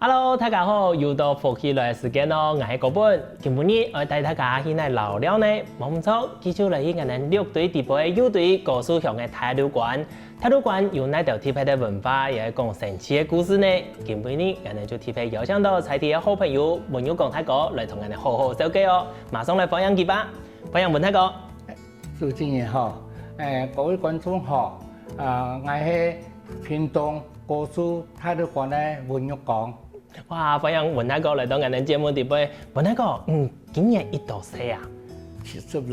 Hello，大家好，又到福氣來時間咯，我係高本。今日我帶大家去嚟聊聊呢，冇唔錯，繼續嚟去我哋6隊地杯優隊高雄鄉嘅太魯館。太魯館有哪條特別的文化，也係講神奇嘅故事呢？今日我哋就特別邀請到在地嘅好朋友文友講太哥來同我哋好好紹介哦。馬上來歡迎佢吧，歡迎文太哥。主持人好，各位觀眾好，我係屏東高雄太魯館嘅文友講。哇！歡迎文太哥來到我哋節目地杯。文太哥，今年一度歲啊？70人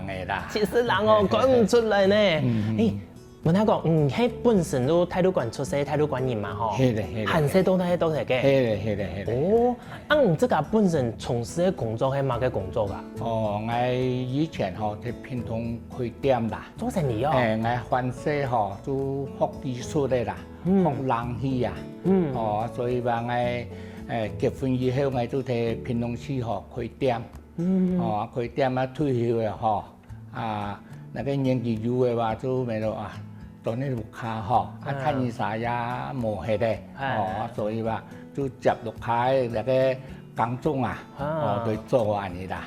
嘅啦。70人哦，講唔出來呢。文太哥，喺本身都太魯館出世，太魯館人嘛吼。係的。漢世都係嘅。係的。哦，這個本身從事嘅工作係乜嘅工作噶？哦，我以前喺屏東開店啦。做生意哦。我翻社做學技術嘅啦，學冷氣啊。所以話我結婚以後，我都喺屏東市開店。開店啊，退休嘅那個年紀有嘅話就咪咯到呢路卡睇醫生也冇係嘅，所以話就接落開那個工種對做安尼啦。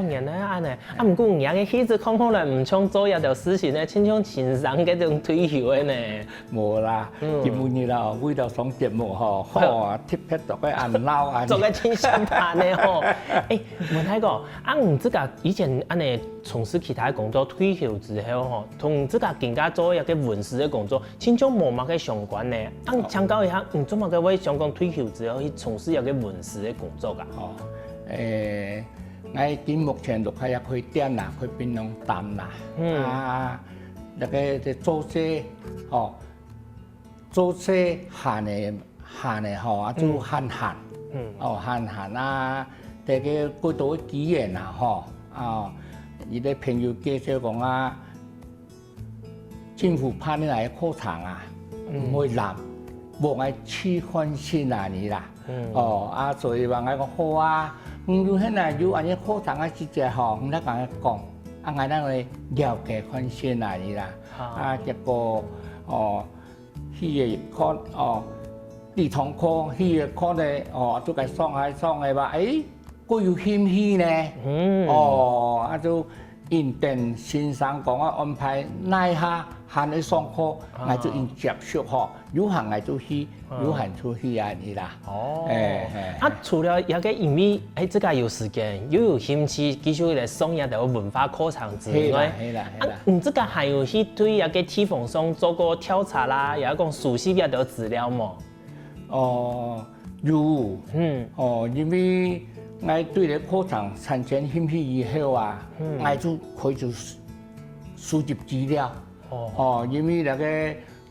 原來安尼，唔過而家嘅氣質看起來唔像做一條事情咧，親像輕鬆嗰種退休嘅呢。冇啦，節目呢啦，為咗上節目貼撇做個安老啊，做個輕鬆版嘅吼。文太哥，這個以前安尼從事其他工作退休之後同這個更加做一個文史嘅工作，親像冇乜嘅相關呢。請教一下，做乜嘅會想講退休之後去從事一個文史嘅工作噶？我見目前就開店啦，開檳榔攤啦，那個做些閒嘅做閒啊，這個過到幾年啦，而啲朋友介紹講政府派你嚟課場唔會難，無愛去看先你啦。所以話我講好有迄個有安尼課程時節唔得講講，我哋了解看先你啦。結果去個課地堂課去個課咧，都係上嘅話，佢有興趣呢。就認定先生講安排哪下閒去上課，我就應接受有閒我就去，有閒就去安尼啦。除了一個因為這個有時間又有興趣繼續嚟上一條文化課程之外，這個還有去對一個地方上做過調查啦，有一個熟悉一條資料麼？有，因為我對個課程產生興趣以後我就開始收集資料。因為那個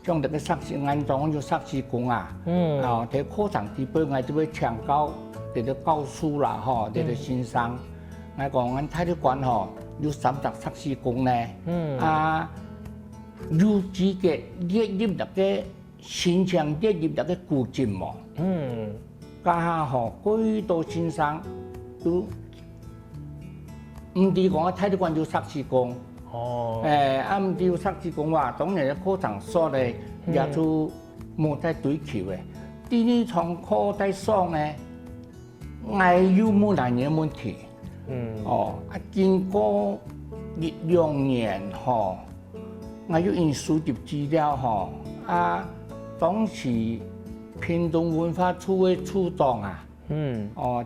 將那個碩士安裝就碩士工喺課程地方我就會請教，喺度教書啦，喺度先生，我講我太魯館有30碩士工呢，有幾個列入那個新疆列入那個古蹟麼？家下許多先生都唔係講太魯館有碩士工。唔知有碩士工話，當然嘅課程所咧也就冇得對求嘅。第二堂課在上咧，我有冇哪樣問題？經過1-2年我要因收集資料當時屏東文化處嘅處長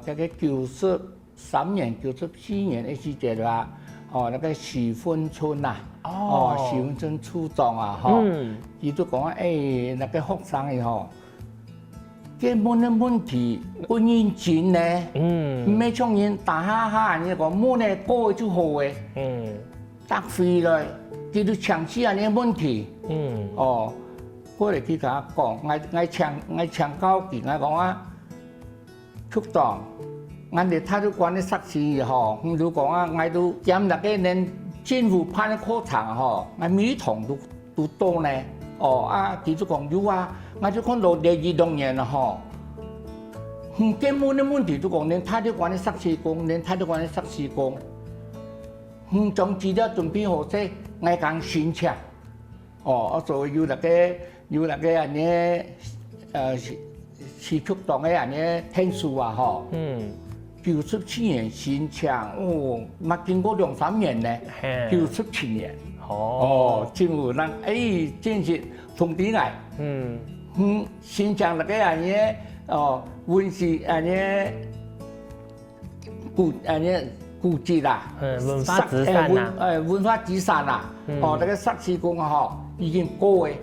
這個93年、94年嘅時節啦。那個許芬春許芬春處長佢都講那個學生基本嘅問題不認真呢，唔係像人打哈哈，你講冇呢過就好嘅，答非來佢都強勢啊呢個問題，過嚟佢同我講，我請教佢，我講處長。我哋太魯館嘅碩士如果我都兼那個連政府派嘅課程我每堂都多呢。佢就講有我就看到2-2年啦根本嘅問題就講連太魯館嘅碩士工，將資料準備好勢，我講申請，所以有那個市曲动的安尼天数啊吼。97年新枪哦，嘛经过2、3年呢，97年。真有人真是从底来。新疆那个安尼文史安尼古迹啦，文化资产啦，文化资产啦，那个石狮公吼已经过的。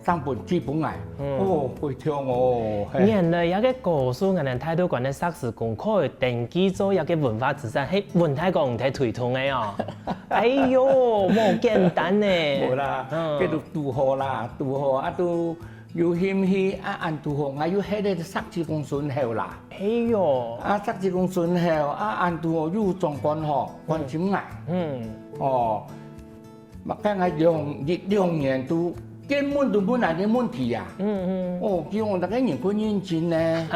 上本基本来，非常哦。原来有个故事，我哋泰鲁馆的石狮公可以登记做一个文化资产，喺文泰国唔睇推通的哦。哎呦，冇简单呢。冇啦，叫做渡河啦，渡河啊都有險去按渡河，還有迄個石獅公順後啦。哎呦，石獅公順後按渡河有壯觀吼，觀景崖。嘛，梗係2年都根本都冇哪啲問題啊。叫我大家認真認真呢。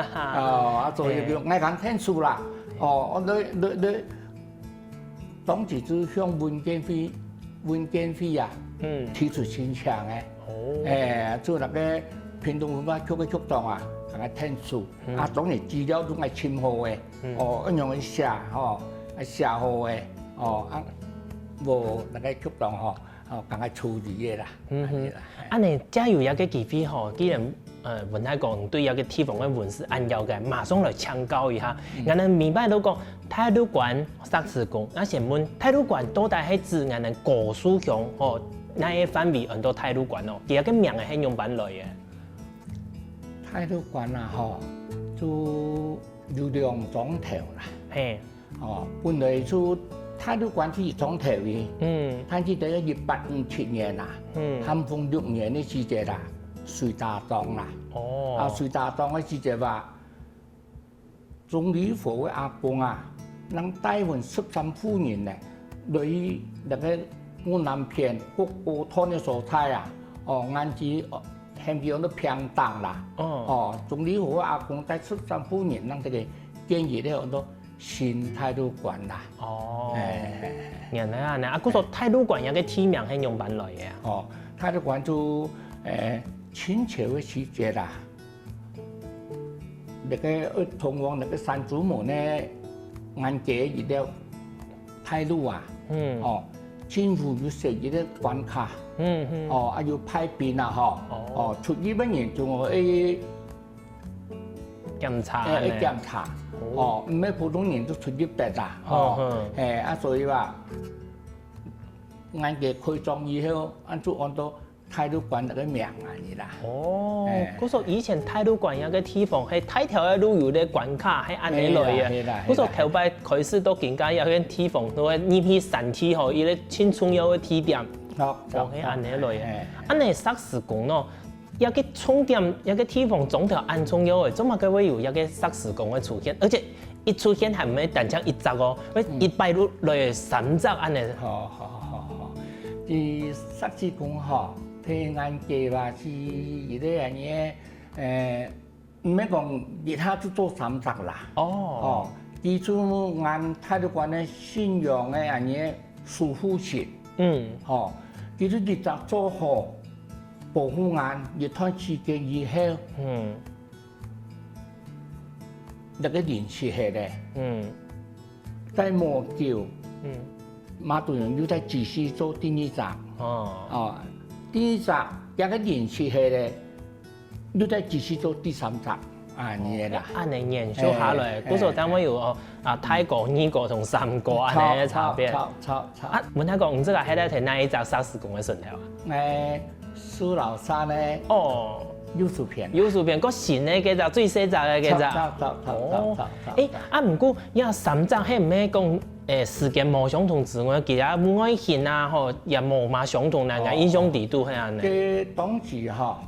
所以叫愛講天數啦。你當時就向文建會啊，提出申請嘅。做那個屏東文化局嘅局長啊，同佢天數。當然資料都係簽好嘅。一樣去寫寫好嘅。無那個局長同佢處理嘅啦。你假如有個機會既然文泰國對有個地方嘅文史按要嘅，馬上來請教一下。我哋明白到講泰魯館石獅公，先問泰魯館到底係指我哋古書鄉哪一範圍很多泰魯館佢有個名係用版來嘅。泰魯館啊，就有2種頭啦。本來就泰魯館是總頭嘅，但係到1857年啦，咸豐6年嘅時節啦，隋大當啦，隋大當嘅時節話，總理府嘅阿公啊，能帶回13夫人咧，對那個我南片國寶湯嘅所在啊，晏至向邊都平等啦，總理府嘅阿公帶13夫人，能這個建議咧好多。新泰魯館啦，原來啊，嗰個泰魯館有個地名係用版來嘅。泰魯館就清朝嘅時節啦，那個通往那個山祖母呢，眼鏡一條泰魯啊，政府要設一啲關卡，要派兵啊，出入嘅人仲會檢查，檢查。唔係普通人都出入得啦，所以話，眼嘅開裝以後，就按到泰魯館那個名啊，你啦。嗰時以前泰魯館有個地方係大條嘅路有啲關卡係按你來嘅。嗰時頭擺開始到更加有個地方，都係呢批山體嗬，伊咧輕重要嘅地點，係按你來嘅。按你石獅公咯。有個重點，有個地方總條按重要嘅，做乜佢會有一個石獅公嘅出現，而且一出現係唔係單槍一隻哦，一擺落來3隻安尼。啲石獅公睇眼嘅話是一個樣嘢，唔係講其他都做3隻啦。記住按泰魯館嘅信仰嘅樣嘢守護神。記住2隻做好。保護眼越睇時間以後，那個連續係咧，在魔橋，馬杜人要在繼續做第2集，第2集一個連續係咧，要在繼續做第3集，你啦。按你研究下來，嗰時單位有泰國、2個同3個安尼嘅差別。問泰國唔知個喺咧睇哪一隻石獅公嘅順條啊？蘇老山咧，幼樹片，個新嘅嗰隻最細隻嘅嗰隻。唔過有3隻係唔係講時間冇相同之外，其他外形啊，也冇嘛相同啦，個影響程度係安尼。嘅當時要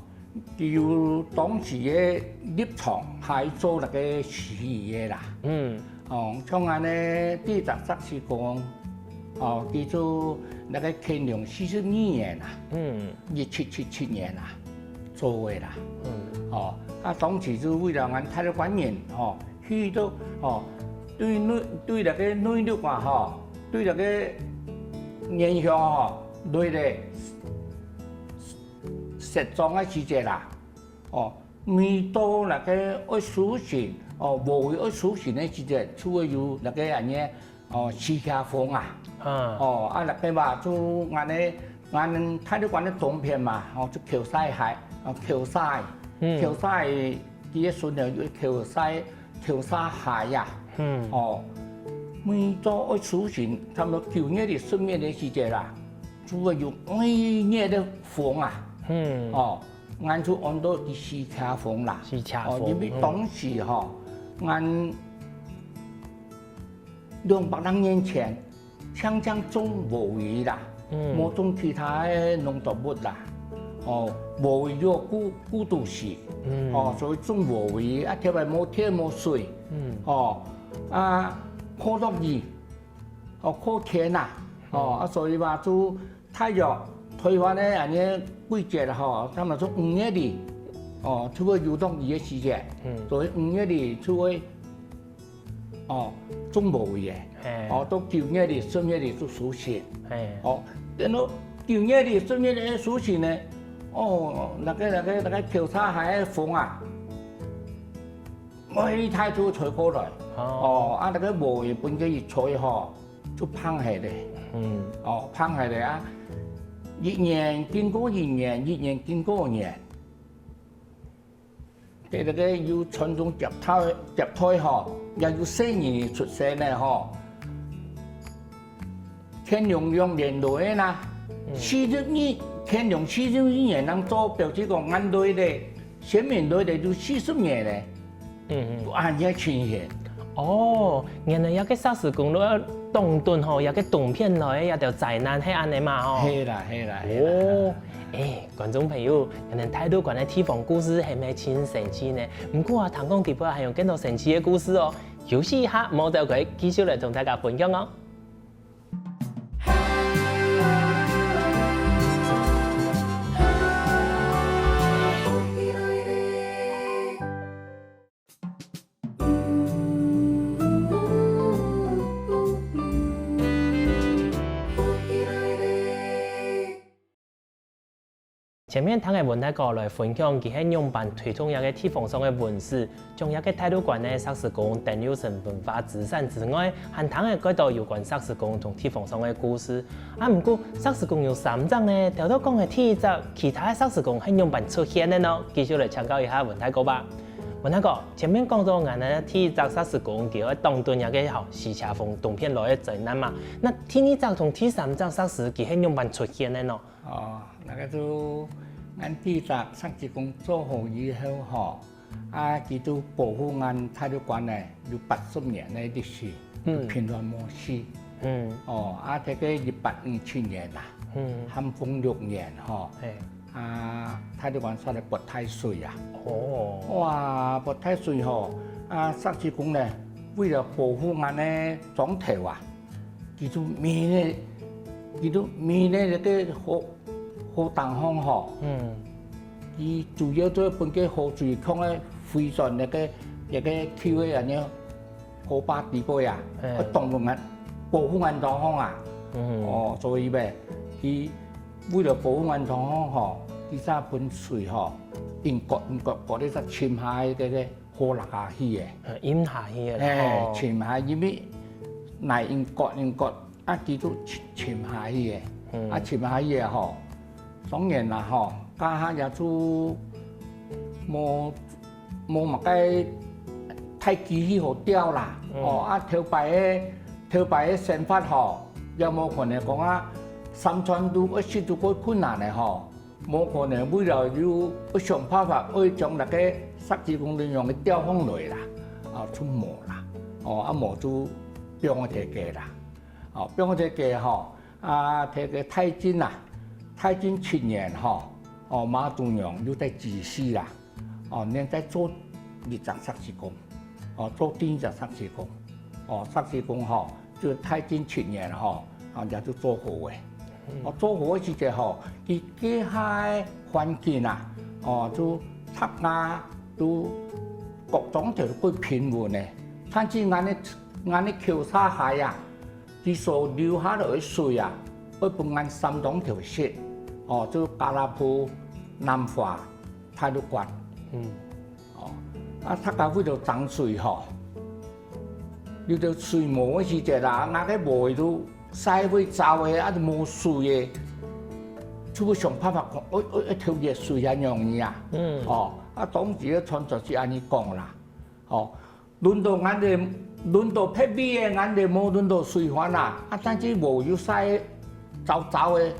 當時嘅立場係做那個事業啦。像安尼第1隻石獅公。叫做那個乾隆42年啦，1777年啦做嘅啦，當時就為了按泰魯館人，去到對那個內陸啊，對那個影響對咧石裝嘅時節啦，每到那个要苏醒，无为要苏醒的时节，除了有那个安尼，西夏风啊，那个嘛就俺泰国馆的总片嘛，就桥西海，桥西，第一顺了桥西海呀，每到要苏醒，差不多9月的10月的时节啦，除了有每月的风啊，俺就按到第西夏风啦，因为当时俺200年前，常常种无为啦，冇种其他的农作物啦，无为要顾都市，所以种无为，特别冇天冇水，靠落雨，靠天呐，所以话就太阳。台湾咧，安尼季节啦，他们说5月里，就会有落雨的时节，所以5月里就会，种无为嘅，到9月里、10月里就苏醒，等到9月里、10月里苏醒呢，那个桥沙海的风啊，每太就吹过来，那个无为本个一吹就胖下来，胖下来啊。1年經過1年，1年經過1年，佢哋嘅要傳宗接代又要4年出世咧天龍年來啦，42天龍42年能做表示講按對咧，前面對咧就40年咧，按一呈現。原來有個殺時公路動頓有個動片來有條災難係安尼嘛係啦。觀眾朋友，原來泰國嘅地方故事係咪真神奇呢？唔過聽講地方係有更多神奇嘅故事休息一下，冇走開，繼續嚟同大家分享前面聽嘅文大哥來分享，佢喺用辦推動一個地方上嘅文史，將一個泰魯館嘅殺時公登入成文化資產之外，還聽嘅幾多有關殺時公同地方上嘅故事。唔過殺時公有3章呢，條到講嘅第一章，其他嘅殺時公喺用辦出現嘅呢，繼續嚟請教一下文大哥吧。文大哥，前面講到我哋第一章殺時公叫喺當頓一個西夏風動片來嘅災難嘛，那第2章同第3章殺時佢喺用辦出現嘅呢？那個就俺第一殺時公做好以後佢就保護俺泰魯館咧有80年嘅歷史，平亂無事。這個1857年啦，咸豐6年泰魯館出嚟拔太歲啊！哇，拔太歲殺時公咧為了保護俺嘅莊頭啊，佢就滅咧個好大方佢主要都本個好水礦咧非常一個區嘅人樣好巴地區啊，佢當個人保護俺大方啊，所以咧佢為了保護俺大方佢三本水英國嗰啲就潛下嘅河落下去嘅，淹下去嘅，潛下因為嚟英國佢都潛下去嘅，潛下去嘅當然啦家下也都冇乜嘅太機器好雕啦，條牌嘅想法有冇可能講3川都1都好困難嘅冇可能為了要想辦法去將那個殺時公用嘅雕方來啦，出磨啦，磨就變我哋嘅啦，變我哋嘅睇個太金7年馬仲陽又在指示啦，你在做2章殺時公，做第1章殺時公，殺時公就太金7年也就做好嘅。做好嘅時節佢機械環境就塔亞都各種條都平緩嘅，甚至俺哋橋沙海佢所留下來嘅水會幫俺3種條線，就加拉坡、南華、泰魯館，他家为着涨水吼，你着水无的时节啦，那个无的都晒会糟的，啊就无水的，就要想办法讲，一条热水啊容易啊，哦，当时咧传说是安尼讲啦，哦，轮到俺哋，轮到撇米的，俺哋无轮到水源啦，但是无有晒糟糟的，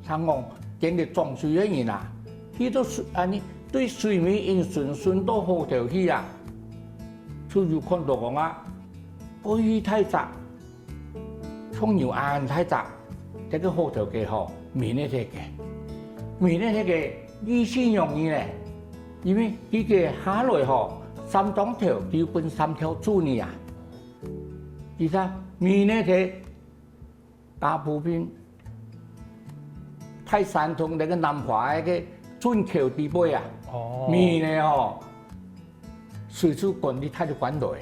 通讲今日装水的人啊，伊都是安尼。对水面因顺都好条去啊，就有看到讲啊，背太窄，冲牛眼太窄，这个好条嘅吼，面呢睇嘅，面呢睇嘅意思容易咧，因为佢嘅下来吼三张条就分三条柱呢啊，其實面呢睇大部分泰山同那個南華嘅轉橋地背啊。面呢吼，水处管理太就管落嘅，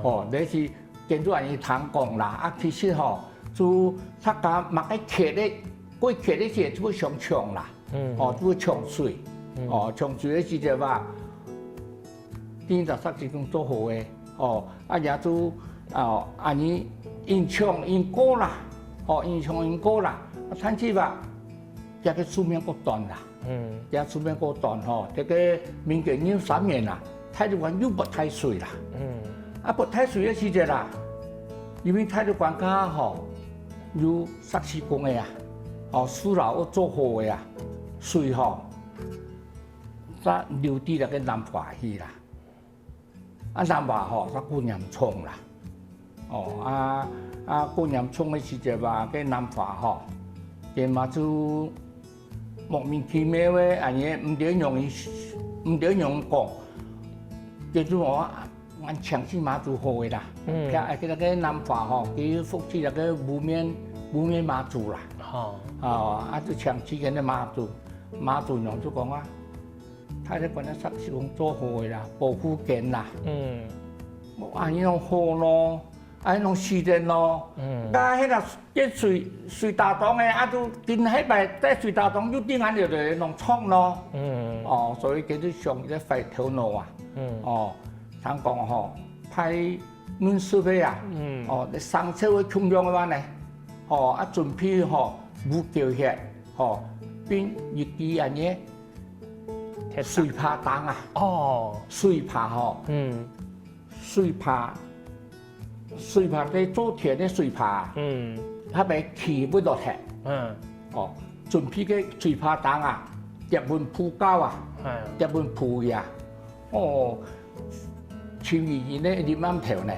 哦，你是見到人哋談講啦，其實吼，就他家買個橋咧，過橋咧時就會上搶啦，哦，就會搶水，哦，搶水嘅時就話，啲就實際工做好嘅，哦，也就安尼因搶因過啦，哦，因搶因過啦，甚至話，一個數量不斷啦。也出面個段吼，這個民國93年啦，太魯閣又不太水啦。不太水嘅時節啦，因為太魯閣家吼有石屎工嘅啊，樹樓做好嘅啊，水吼則流至那個南華去啦。南華吼則過嚴重啦。過嚴重嘅時節話，個南華吼，佢嘛就莫名其妙嘅，安尼唔對用講，叫做我按長期馬祖好嘅啦。佢那個南華吼，佢復起那個無面馬祖啦。就長期嘅馬祖用就講啊，睇你講得實是講做好嘅啦，保護緊啦。安尼樣好咯。安弄時間咯，迄個水大檔嘅，都見喺埋在水大檔，有啲眼就嚟弄倉咯。所以佢都上一塊條路啊。聽講吼，派暖水嘅啊。你上車會窮樣嘅話呢，準備冇叫血，變熱機安嘢，水爬檔啊。水爬吼。水爬在做田的水爬，他被起不落嚟，準備嘅水爬檔啊，入門鋪高啊，入門鋪呀，前面呢2萬條呢，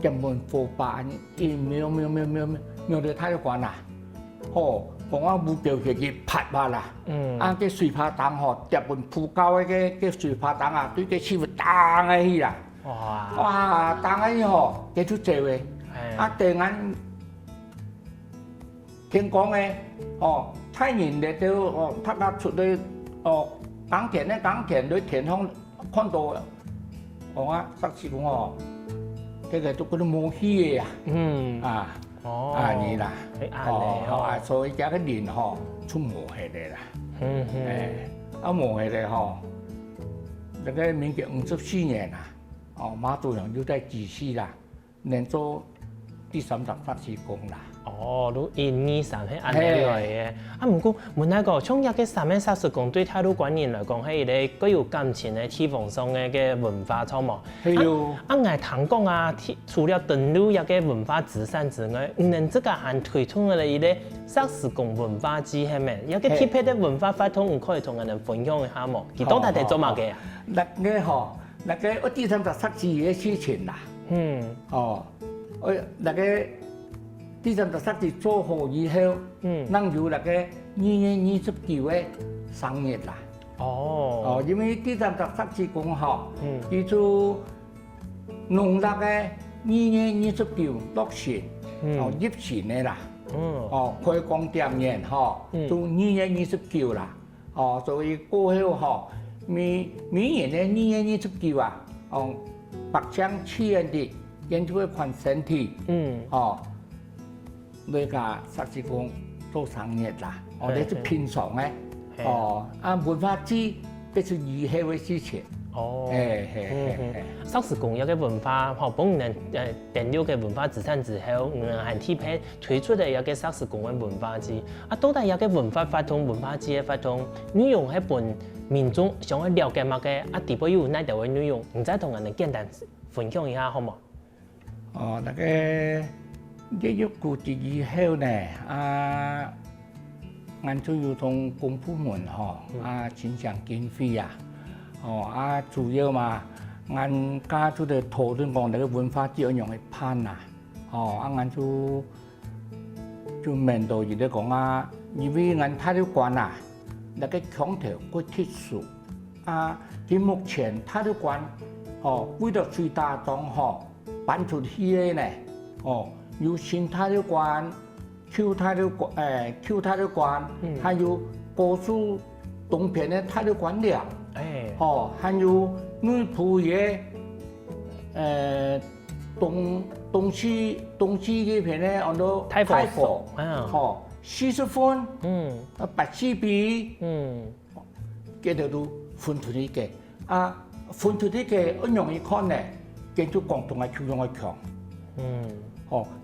入門鋪巴呢，瞄到太慣啦，講我冇叫佢去拍吧啦，個水爬檔入門鋪高嘅水爬檔啊，對個師傅打起啦。哇！當然吼，佢出借嘅，突然聽講嘅，太陽嚟到，他家出去耕田咧，耕田喺田空看到，實時講這個都嗰啲冇氣嘅啊，你啦，所以而家嘅年出毛起嚟啦，毛起嚟那個民國54年啊。馬祖人就在自私啦，能做第三十法師公啦。都123係安尼來嘅。唔過問下個，從一個3十法師公對太魯觀人來講，係一個具有感情嘅地方上嘅文化創模。我聽講啊，除了登錄一個文化資產之外，能這個還推出嚟一個法師公文化節係咪？有個特別嘅文化法通，可以同人哋分享一下冇？佢到底係做乜嘅？那個我第三十法師嘅事情啦，那個第三十法師做好以後，能有那個2月29嘅生日啦。因為第三十法師講叫做農曆嘅2月29落成，入成嘅啦。開工點年就2月29啦。所以過後每年的2月29啊，北疆起源地研究一款身體，那個實際講做生日啦，你是平常嘅，文化節这是以后的事情。哦，嘿。萨斯公一個文化，本年第六嘅文化資產之後，韓鐵片推出嘅一個薩斯公嘅文化節，到底一個文化發動文化節嘅發動，內容係本民眾想去了解乜嘅，底部有哪條嘅內容，唔知同人哋簡單分享一下好冇？哦，那個第六古節以後呢，俺就要同公部門申請經費啊。主要嘛，俺家就在討論講那個文化節樣嘅判啊，俺就面對伊咧講因為俺體育館那個空調過特殊，佢目前體育館為了最大眾搬出去嘅呢，有新體育館、舊體育館，還有高速東邊的體育館兩。還有內埔嘅東西嗰邊咧，按到太佛，40分，80B，嗰度都分出去嘅。分出去嘅一樣一看咧，建築共同係超樣嘅強。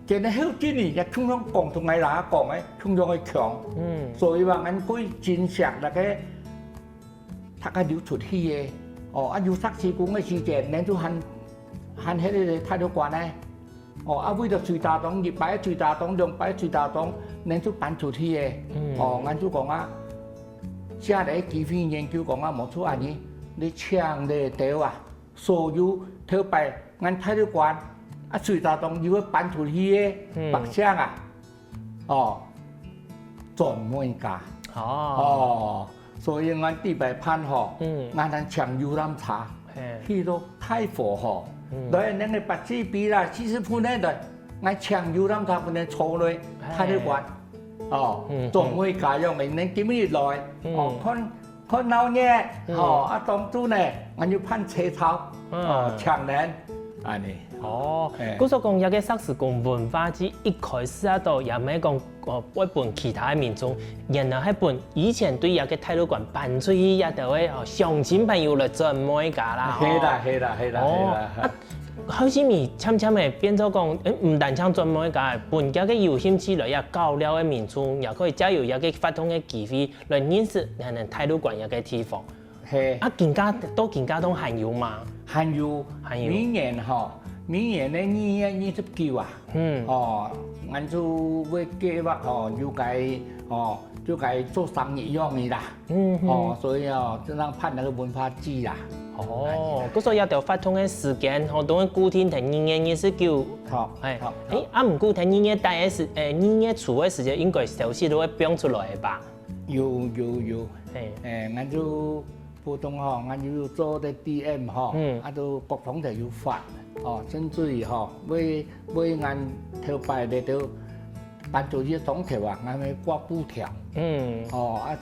其實好幾年也超樣共同係哪講嘅，超樣嘅強。所以話俺佢真實那個。他個流出去嘅，有薩斯公嘅時間，咱就hand迄個體育館咧，為咗最大檔，100最大檔，200最大檔，咱就搬出去嘅，咱就講寫嚟機會研究講冇錯你搶嚟掉所有頭擺咱體育館最大檔要搬出去嘅白箱專門家，所以俺地擺判俺搶遊覽車，去到太佛對，那個80B啦，40分咧，俺搶遊覽車不能坐落體育館，專門家用嘅，恁今日來，看鬧熱，當初呢，俺要判車頭，搶人，安尼。嗰所講有個薩斯公文化節一開始到也咪講一般其他民眾，然後係本以前對一個體育館搬出去一條嘅鄉親朋友來專門家啦。係啦。好似咪漸漸嘅變咗講，唔單止專門家，本家嘅有興趣來也搞了嘅民眾，也可以借由一個發通嘅機會來認識人哋體育館一個地方。更加都還有嘛？還有，明年咧2月29俺就會計劃就該做生意樣嘅啦。所以就讓辦那個文化節啦。嗰所有條發通嘅時間，當然固定係2月29。唔固定2月底嘅2月初嘅時間，應該消息都會變出來吧？有。俺就普通俺要做啲 DM 都各種就要發。甚至於為俺頭擺嚟到辦做啲總條俺咪掛布條。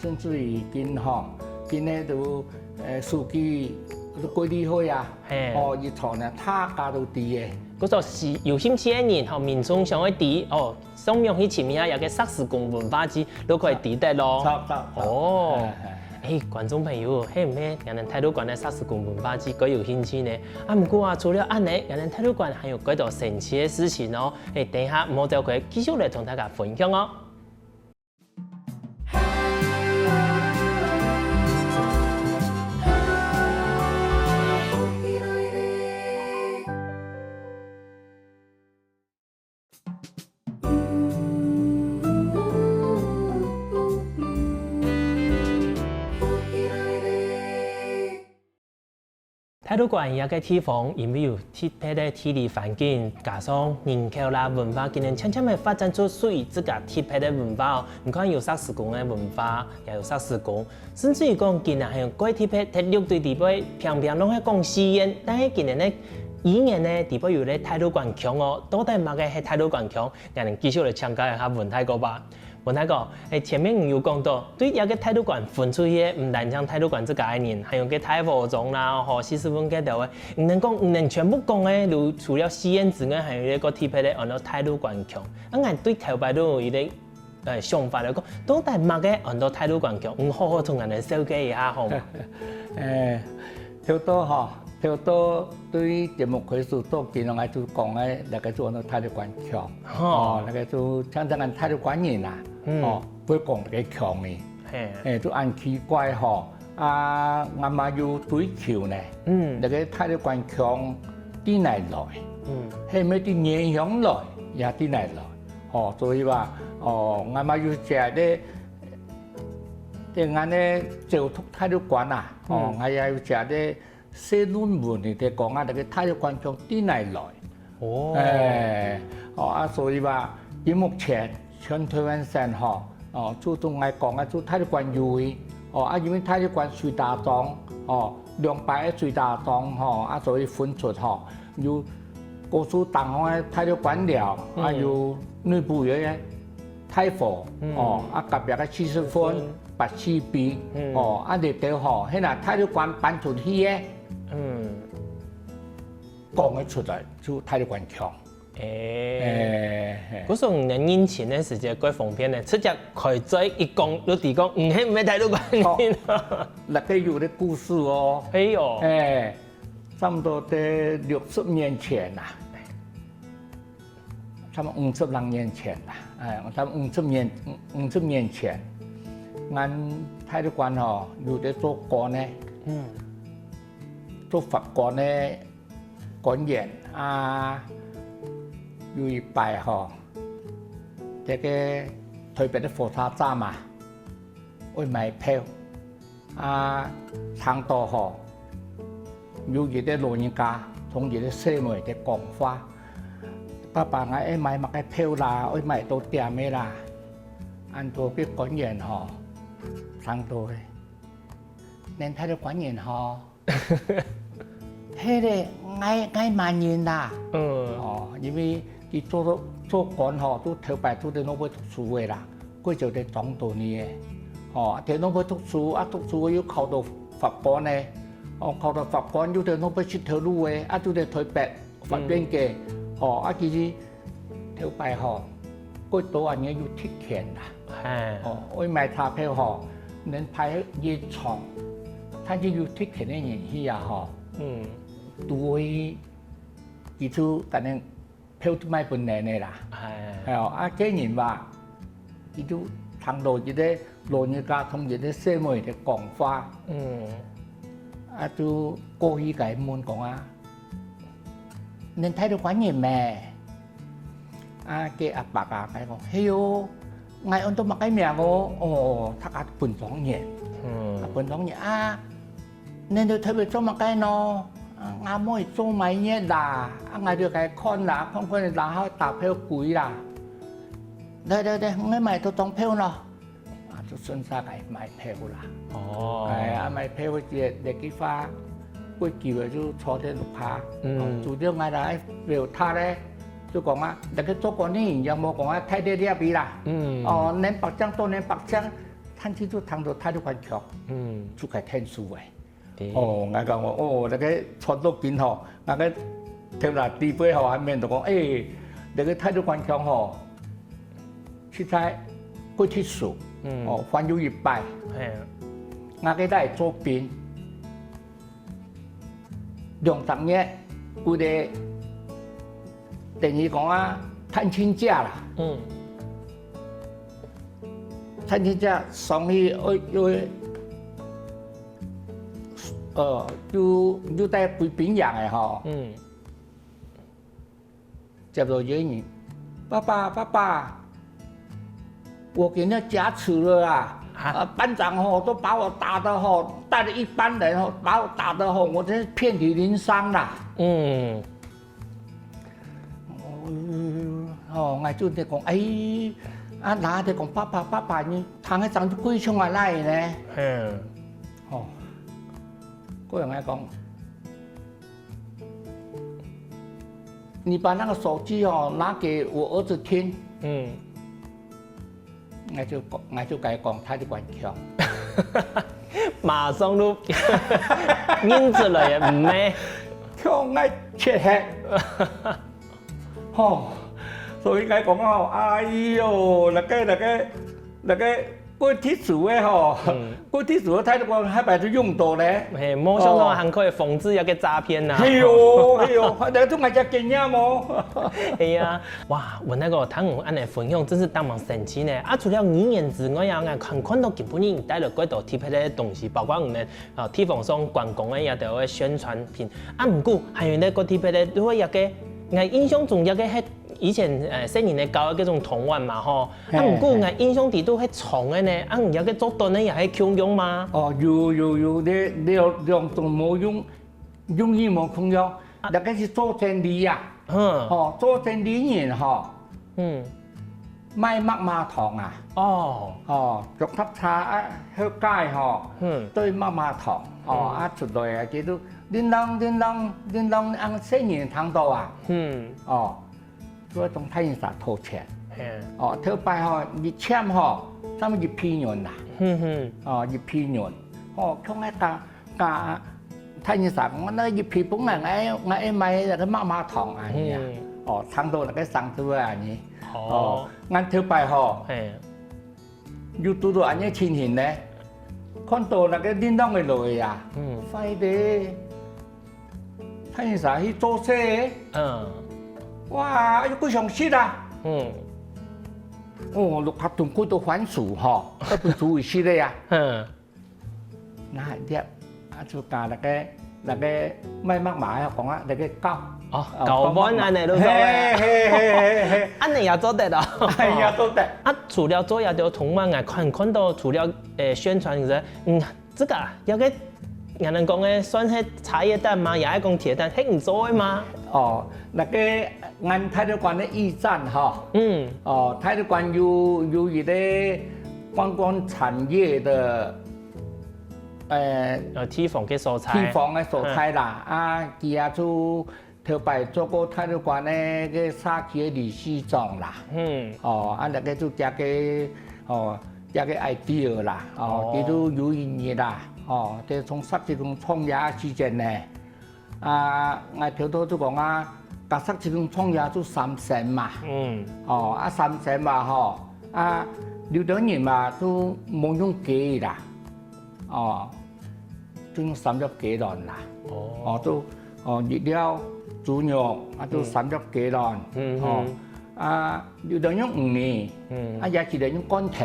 甚至於見咧都書記都幾厲害熱場呢他家都啲嘅。嗰個是有興趣嘅人民眾想去啲上面去前面有個薩斯公文化節都可以啲得咯。觀眾朋友，係唔係人哋體育館嘅薩斯公文化節，佢有興趣呢？唔過除了安尼，人哋體育館還有幾多神奇嘅事情哦。等下唔好走開，繼續嚟同大家分享哦。體育館一個地方，因為有特別的地理環境，加上人口啦、文化，今年漸漸的發展出屬於自家特別的文化。你看有薩斯公的文化，也有薩斯公，甚至於講今年還有怪特別，第六隊地位平平攏係講實驗，但係今年呢，以年呢地位有咧體育館強到底乜嘅係體育館強？讓人繼續來請教一下文太哥吧。文太哥，前面有講到，對一個體育館分出去，唔單止體育館這個概念，還有個太和鐘啦，40分嗰條嘅，唔能全部講嘅，除了實驗之外，還有一個特別嘅，按照體育館強。俺對頭擺都有一個想法嚟講，到底乜嘅很多態度關係，好好同人哋小解一下好嘛？跳多嗬，跳多對節目佢數多見我就講嘅，那個做那態度關係，那個就常常按態度關係啦，會講那個強嘅，都按奇怪嗬，我咪要追求呢，那個態度關係強啲嚟來，係咪啲影響來也啲嚟來，所以話，我咪要借啲。即係咧就讀態度關啊，我也要借啲寫論文嚟講啊，那個態度關強啲嚟來，所以話以目前全台灣省主動嚟講啊，做態度關優，因為態度關最大宗，兩敗最大宗，所以分出要告訴黨方嘅態度關了，要內部嘅態度，特別嘅70分。80比，你對吼，迄那態度關搬出去嘅，講得出來就態度關強。嗰時5年以前嘅時節，嗰封片咧，直接開嘴一講，就地講，係唔係態度關係？那個有啲故事哦。哎呦，差唔多在60年前啦，差唔多50多年前啦，差唔多50年前。俺態度關嗬，有啲做官咧，做法官咧，官員有一擺嗬，這個台北的火車站嘛，會買票，長途嗬，有一啲老人家同一啲細妹嘅講話，爸爸我愛買乜嘅票啦，愛買到點嘅啦，按多啲官員嗬。長途嘅，連態度關係嗬，係咧愛萬人啦，因為佢做官嗬都頭擺都喺嗰邊讀書嘅啦，佢就喺總統呢嘅，喺嗰邊讀書，讀書要考到法官咧，考到法官要喺嗰邊出頭路嘅，都喺台北法院嘅，其實頭擺嗬，佢多人要貼錢啦，我買車票嗬。能排夜場，他就要貼錢嘅人去啊！都會記住，但係票都買本嚟啦。既然話，佢都聽到一啲老人家同一啲細妹嘅講法，都過去解問講啊，能睇到關係咩？嘅阿伯啊，佢講，係喲。我按到乜嘢名我，他講本莊嘢，本莊嘢你哋特別做乜嘢咯？我冇做乜嘢啦，我就係看啦，看然後打票貴啦，對，我買到張票咯，就順勢嚟買票啦。買票嘅日幾花，貴幾個就坐喺度爬，做咗我嚟表他咧。就講啊，那個做官呢，有冇講啊？睇啲啲比啦，連白章多連白章，睇清楚睇到態度關強，就係聽書嘅。我講那個傳到見嗬，那個跳落地背後喺面度講，那個態度關強嗬，實在佢貼書，還有一擺，我個都係做兵，2-3年，佢哋。等於講探親假啦，探親假上去要帶貴賓樣嘅嗬，接到有人，爸爸，我給你加持了啊！班長都把我打得帶了一班人把我打得我真係遍體鱗傷啦。我就在講，哪在講爸爸你躺喺長就歸從來呢？嗰人嚟講，你把那個手機拿給我兒子聽，我就該講他的關強，馬上都認出來唔咩？強愛切黑，所以该讲哦，哎呦，那个过铁树的吼，过铁树的泰国海白就用到咧。嘿，冇想到还可以防止一个诈骗呐。哎呦，那都係只經驗冇。係啊，哇！我那個聽我安尼分享，真是當忙神奇呢。啊，除了語言之外啊，我看到日本人帶了幾多特別的東西，包括我們地方上觀光的也都有宣傳品。啊，唔過還有呢個特別的，如果一個我印象中一個係以前細年嘅教嘅嗰種童玩嘛吼。啊，唔過我印象啲都係長嘅呢，啊，有個做短嘅也係共用嘛。哦，有，你用動冇用語冇共用，那個是做生意啊。哦，做生意人吼。賣麥馬糖啊。哦，逐粒茶啊，去街吼。對麥馬糖。哦，啊出來啊，叫做叮當，按細年聽到啊。哦。所以從太陽山掏錢，哦，掏擺吼，一簽吼，啥物一批人啦，哦，一批人，哦，從那個太陽山，我那一批本來我買那個媽媽糖啊，哦，聽到那個上頭啊，你，哦，我掏擺吼，又拄到安尼情形咧，看到那個叮當嘅來啊，快啲，太陽山去做車。哇！又幾常識啊！哦，六合同佢都反數嗬，一本數會識的呀。那啲啊，就講那個賣麥麻啊，講啊，那個膠。哦，膠板安尼都做嘅。安尼也做得咯。係呀，做得。啊，除了做也條同嘛，我看到除了宣傳嘅，這個有個人哋講嘅算係茶葉蛋嘛，也係講鐵蛋，係唔做嘅嘛。哦，那個按泰國的驛站哈，哦，泰國有一個觀光產業的，地方嘅所在，地方嘅所在啦，啊，佢也做頭擺做過泰國的個沙區理事長啦，哦，啊，那個就加個加個 idea 啦，哦，佢都有意義啦，哦，即從十幾公創業之前呢。啊，我條到都講啊，格塞這種創業都3成嘛，哦，啊3成嘛嗬，啊留到人嘛都冇用幾啦，哦，都用30幾輪啦，哦都熱料豬肉啊都30幾輪，啊留到用5年，啊也是嚟用乾頭，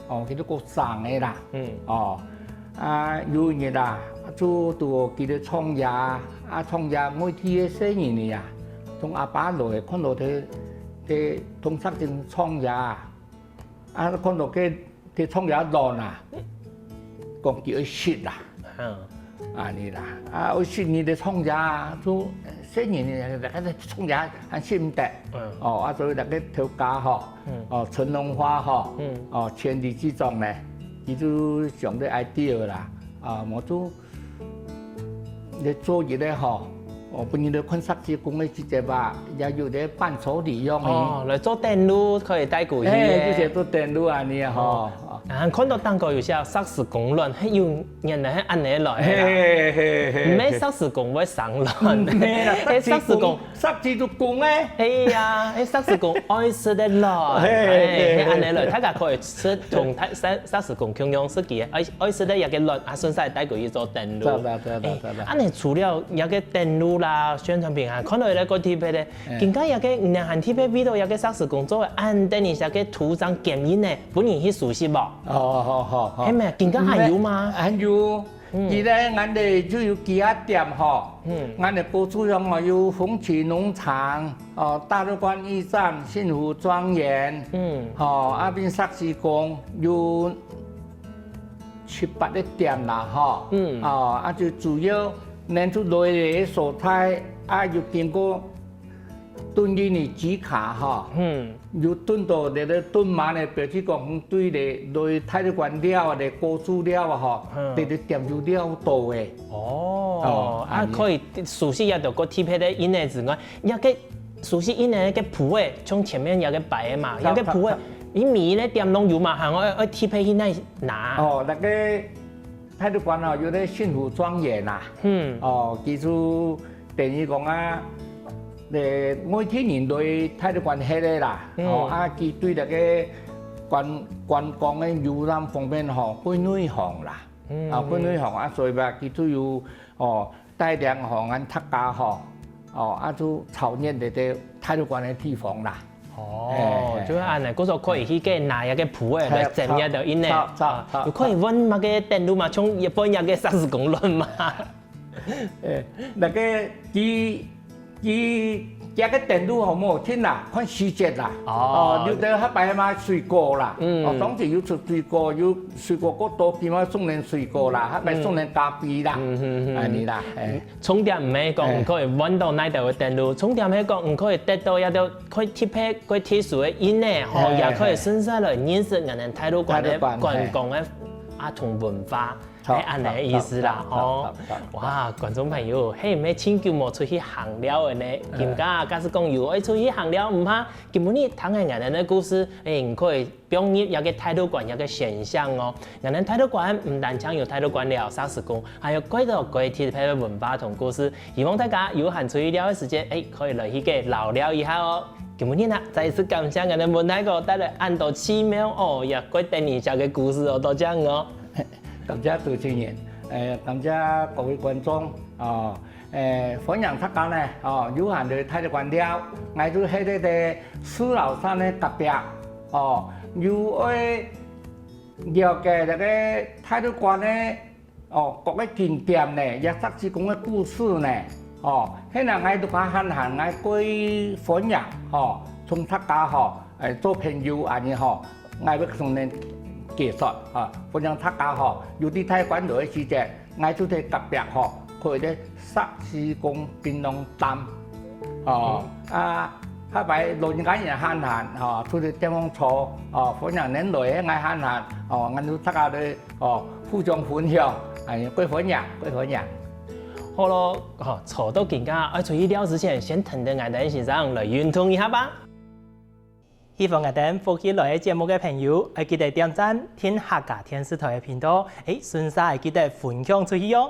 哦佢都過生嘅啦，哦，啊有嘢啦。做佢哋創業，創業每天嘅生意嚟啊，從阿爸來看到佢同實正創業，看到佢創業亂啊，講叫佢蝕啦，你啦，我蝕你哋創業做生意嚟，大家都創業還蝕唔得，所以大家調價嗬，純農化嗬，全地之種咧，佢都上啲 idea 啦，我都。你做嘢咧嗬，本人哋看設計工嘅職業吧，也有啲伴手禮用嘅。哦，嚟做電路可以帶過去嘅。就是做電路啊，你嗬。看到當個有些測試工亂，係有人係按你來。唔係測試工會上亂。係測試工，測試工咧。係啊，係測試工愛食得來。係按你來，大家可以出同測試工共用設計，愛食得有個亂，順勢帶過去做電路。按你除了有個電路啦、宣傳品啊，看到有個特別咧，更加有個唔係特別，比到有個測試工做嘅，按等於有個圖章檢驗咧，本人去熟悉冇？好，係咪？更加還有嗎？還有，而咧，我哋就有幾家店嗬，我哋播出上我有紅旗農場，大陸關驛站、幸福莊園，阿邊測試工有7、8個店啦，就主要拎出來嘅蔬菜，要經過燉啲你紙卡要燉到你哋燉埋咧，表示講對你對泰國關料啊，你高豬料啊，你哋點有料多嘅。可以熟悉一條個特別的以內之外，一個熟悉以內嘅鋪誒，從前面有個擺嘅嘛，有個鋪誒，你米咧點攏有嘛，我特別以內拿。那個泰國關有啲幸福莊園啊，其實等於講啊。我聽人對體育館迄個啦，佢對那個觀光嘅遊覽方面幾內行啦，幾內行所以話佢都有帶領咱大家都操練的體育館嘅地方啦。就是安尼，嗰時候可以去個哪一個鋪誒來整嘢到因呢？有可以揾乜個電路嘛？從日本一個30公里嘛？那個一個電路好冇聽啦，看時節啦。有啲迄擺嘛水果啦，當時有出水果，有水果嗰多點啊送人水果啦，迄擺送人咖啡啦，安尼啦。重點唔係講唔可以揾到哪度嘅電路，重點係講唔可以得到一條可以貼喺佢特殊嘅因呢，也可以深入來認識人哋體育館嘅觀光嘅同文化。係安尼嘅意思啦，哇！觀眾朋友，係唔係千叫莫出去行了嘅呢？點解？假使講有愛出去行了，唔怕，根本你聽下人哋嘅故事，唔可以表現一個體育館一個現象哦。人哋體育館唔單止有體育館了30公，還有幾多具體嘅文化同故事。希望大家有閒出去了嘅時間，可以來去嘅聊聊一下哦。今日呢，再一次感謝人哋文大哥帶來按到奇妙哦，也幾等一下嘅故事哦，多謝哦。感謝主持人，感謝各位觀眾，歡迎大家呢，有閒去體育館了，我就喺呢個四樓山嘅隔壁，有愛了解那個體育館呢，各個景點呢，也甚至講個故事呢，喺那我都講閒閒，我幾歡迎，從大家做朋友安尼我要同你介紹歡迎大家有啲體育館來嘅時節，我就喺隔壁佢哋30公檳榔擔，嗰擺老人家也閒閒，出去地方坐，歡迎您來嘅我閒閒，我哋大家都互相分享，幾歡迎。好咯，坐到更加愛出去了之前，先停喺我哋先生來運動一下吧。希望我哋歡喜來節目嘅朋友，記得點讚聽客家電視台嘅頻道，順勢記得分享出去喲。